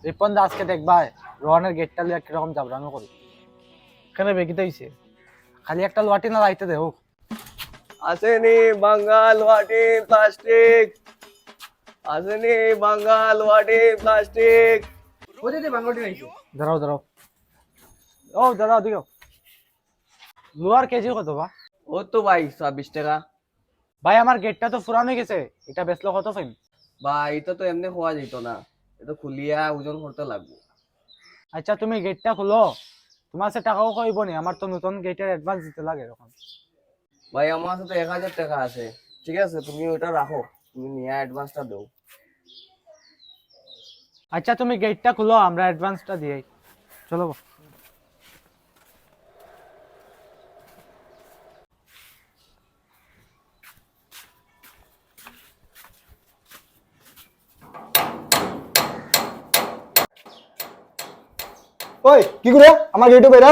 রিপন দা আজকে দেখবা রোহানের গেটটা লিয়ে কিরকম জাবরানো করি। কেন বেকিতে হইছে? খালি একটা লোয়াটি না লাইতে দে হোক। আসেনি বাঙ্গাল ওয়াটি প্লাস্টিক, আসেনি বাঙ্গাল ওয়াটি প্লাস্টিক। ও দিদি বাঙ্গটি নাইছে। দাঁড়াও দাঁড়াও, ও দাঁড়াও দিও। লোহার কেজি কত বা? ও তো ভাই 26 টাকা। ভাই আমার গেটটা তো পুরানো হয়ে গেছে, এটা বেচলো কত পাইম? ভাই এটা তো এমনি হওয়া যেত না, এটা খুলিয়া ওজন করতে লাগবে। আচ্ছা তুমি গেটটা খুলো, তোমার সে টাকাও কইব নি, আমার তো নতুন গেটের অ্যাডভান্স দিতে লাগে এখন। ভাই আমার সাথে 1000 টাকা আছে, ঠিক আছে তুমি ওটা রাখো, তুমি নিয়ে অ্যাডভান্সটা দাও। আচ্ছা তুমি গেটটা খুলো, আমরা অ্যাডভান্সটা দিই। চলো বা। ওই কি করে আমার গেটে বেরা?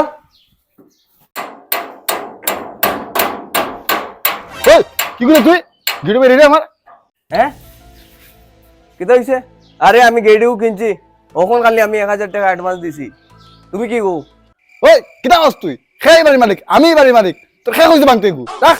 ওই কি করে তুই গেটে বেরে রে আমার? হ্যাঁ কিতা হইছে? আরে আমি গেডিও কিনছি, ওখন খালি আমি 1000 টাকা অ্যাডভান্স দিছি। তুমি কি গো? ওই কিটা আস তুই? খেয়ে বাড়ির মালিক, আমি বাড়ির মালিক, তোর খেয়ে হইছে বাংতে গু রাখ।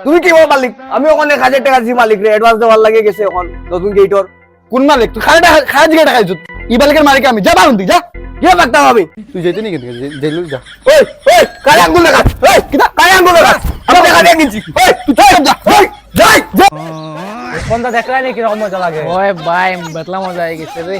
তুমি কি বল মালিক? আমি ওখানে 1000 টাকা দিছি মালিক রে, অ্যাডভান্স দেওয়ার লাগে গেছে এখন নতুন গেটর। কোন মালিক? তুই খায় খায় জিগে টাকা দিছ। ই মালিকের মালিক আমি, যা বারুন তুই যা। কি বাগতাম আমি? তুই যেতে নি কেন জেলু যা। ওই ওই কারে আঙ্গুল লাগা, ওই কিতা কারে আঙ্গুল লাগা? আমি টাকা দিয়ে কিনছি। ওই তুই চল যা। ওই যাই যা। রিপন দা দেখলাই নি কিরকম মজা লাগে। ওই ভাই বেতলা মজা হয়ে গেছে রে।